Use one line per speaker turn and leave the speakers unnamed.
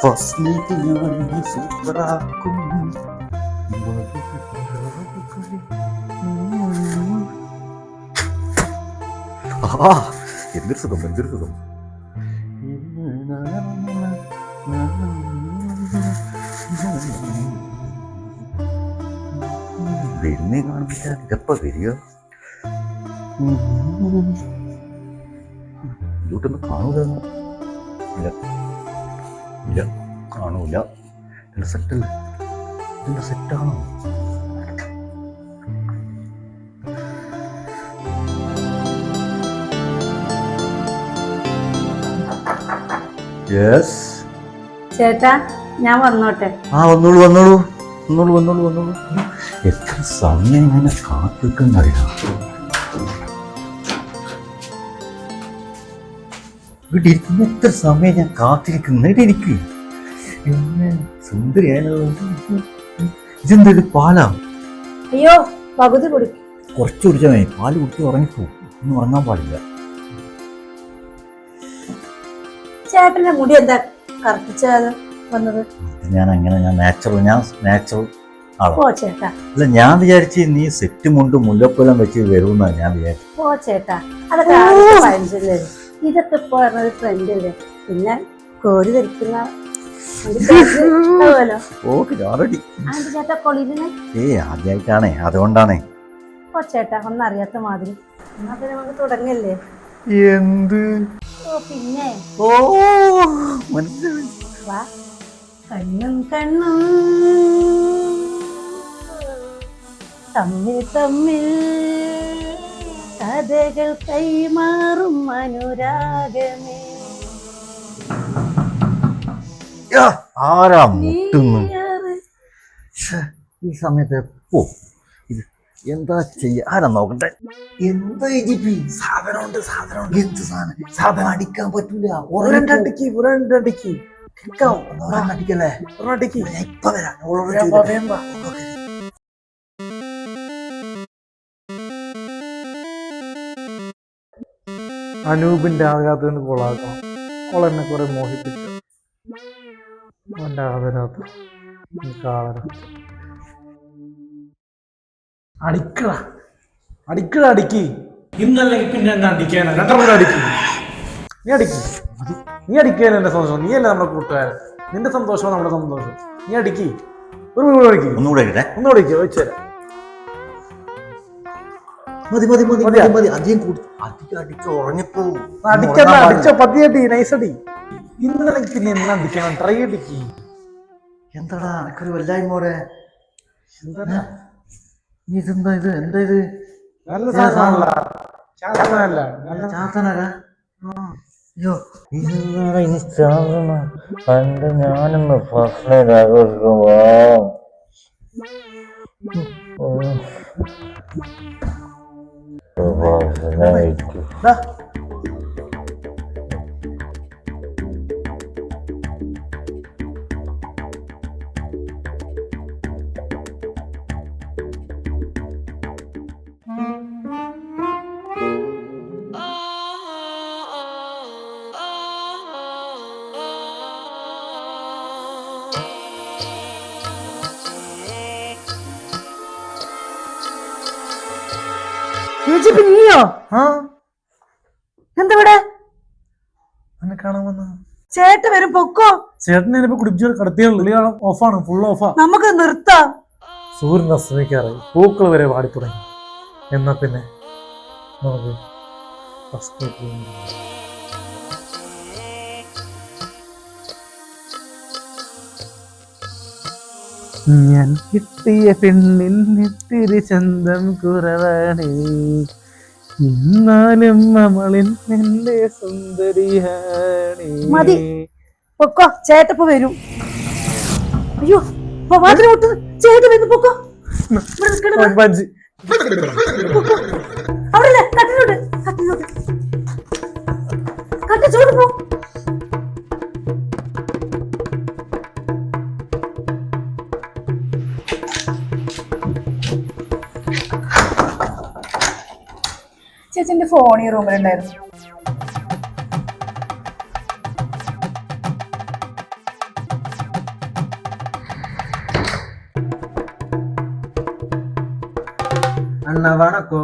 First night ഞാൻ സൂപ്പറാക്കും. ആ എന്തൊരു സുഖം, എന്തൊരു സുഖം. വരുന്നേ കാണുന്നില്ല, ഇതപ്പ വരിക. ഇതോട്ടൊന്നും കാണൂല. ഇല്ല ഇല്ല, കാണൂല. ഇതിൻ്റെ സെറ്റല്ലേ, ഇതിൻ്റെ സെറ്റാണോ? യെസ്
ചേട്ടാ, ഞാൻ വന്നോട്ടെ?
ആ വന്നോളൂ വന്നോളൂ വന്നോളൂ വന്നോളൂ വന്നോളൂ. എത്ര സമയം ഞാൻ കാത്തിരിക്കുന്നറിയാം. ഇവിടെ ഇരിക്കുന്ന എത്ര സമയം ഞാൻ കാത്തിരിക്കുന്നു. ഇവിടെ ഇരിക്കും. സുന്ദരിയായാലോ. ഇതെന്തൊരു പാലാ?
അയ്യോ, പകുതി കുടിക്കും.
കുറച്ച് കുടിച്ചാൽ മതി. പാല് കുടിച്ച് ഉറങ്ങിപ്പോ. ഒന്നും ഉറങ്ങാൻ പാടില്ല.
ചേട്ടന്റെ മുടി എന്താ കറുപ്പിച്ചാൽ വന്നത്?
ഞാൻ നാച്ചുറൽ
ഓ ചേട്ടാ,
അല്ല ഞാൻ വിചാരിച്ച് നീ സെറ്റ് മുണ്ട് മുല്ലക്കൊല്ലം വെച്ച് വരുമെന്നാ ഞാൻ വിചാരിച്ചു.
ഓ ചേട്ടാ, അതൊക്കെ പഴഞ്ചല്ലേ. ഇതൊക്കെ ഇപ്പൊ പറഞ്ഞൊരു ട്രെൻഡ് അല്ലേ. പിന്നെ കോരി ധരിക്കുന്ന ചേട്ടാ കൊളിനെ
ആദ്യമായിട്ടാണേ, അതുകൊണ്ടാണേ.
ഓ ചേട്ടാ, ഒന്നറിയാത്ത മാതിരി. എന്നാ പിന്നെ നമുക്ക് തുടങ്ങല്ലേ?
എന്ത്?
ഓ പിന്നെ
ഓ മനസ്സിലായി.
വാ, കണ്ണും കണ്ണും തമ്മിൽ തമ്മിൽ കഥകൾ കൈമാറും അനുരാഗമേ.
ആരാ മുട്ടുന്നു ഈ സമയത്ത്? എപ്പോ ഇത് എന്താ ചെയ്യ? ആരാ നോക്കട്ടെ. എന്താ സാധനമുണ്ട്, സാധനമുണ്ട്. എന്ത് സാധനം? സാധനം അടിക്കാൻ പറ്റൂല. ഒരണ്ടടിക്ക് അടിക്കല്ലേ? ഇപ്പൊ വരാം.
അനൂപിന്റെ ആഘാതത്തിന് കൊളാക്കണം. അവളെന്നെ കുറെ മോഹിപ്പിച്ചു. അവന്റെ ആദരാത്ത അടിക്കി. ഇന്നല്ലെങ്കിൽ പിന്നെ എന്നെ അടിക്കാനാ. രണ്ടെണ്ണം അടിക്കി. നീ അടിക്കാൻ എന്റെ സന്തോഷം. നീയല്ലേ നമ്മുടെ കൂട്ടുകാരൻ. നിന്റെ സന്തോഷമാണ് നമ്മുടെ സന്തോഷം. നീ അടിക്കി. ഒന്നുകൂടെ വെച്ചുതരാം. അടിച്ചോ പതിയടി, നൈസടി. ഇന്നലെ പിന്നെ എന്നാ അടിക്കണം? ട്രൈ അടിക്കി.
എന്താടാ എനിക്കൊരു വല്ലായ്മോടെ? ഇതെന്താ ഇത്? എന്താ ഇത്?
നല്ല സാധനമല്ല.
അയ്യോ, ഇനി പണ്ട് ഞാനൊന്ന് ഫസ്റ്റ് നൈറ്റ് ആഘോഷിക്കുമ്പോ
നീയോ? എന്താ ഇവിടെ?
എന്നെ കാണാൻ വന്ന
ചേട്ടൻ വരും, പൊക്കോ.
ചേട്ടനെ ഇപ്പൊ കുടിപ്പിച്ചു കടത്തിയ ഓഫാണ്, ഫുൾ ഓഫാ.
നമുക്ക് നിർത്താം.
സൂര്യൻ അസ്തമിക്കാറായി, പൂക്കൾ വരെ പാടി തുടങ്ങി. എന്നാ പിന്നെ നമുക്ക് ഞാൻ കിട്ടിയ പെണ്ണിൻ ഇത്തിരി ചന്തം കുറവാണ്, എന്നാലും അവളിൻ എന്റെ സുന്ദരിയാണ്.
മതി, പൊക്കോ. ചേട്ടപ്പ് വരും. അയ്യോ, ചേട്ടൻ വന്നു, പൊക്കോ. അവിടെ കട്ടിലോട്ട് കട്ടിച്ചോട്ട് പോ. ചേച്ചിന്റെ ഫോൺ ഈ റൂമിലുണ്ടായിരുന്നു.
അണ്ണ വണക്കോ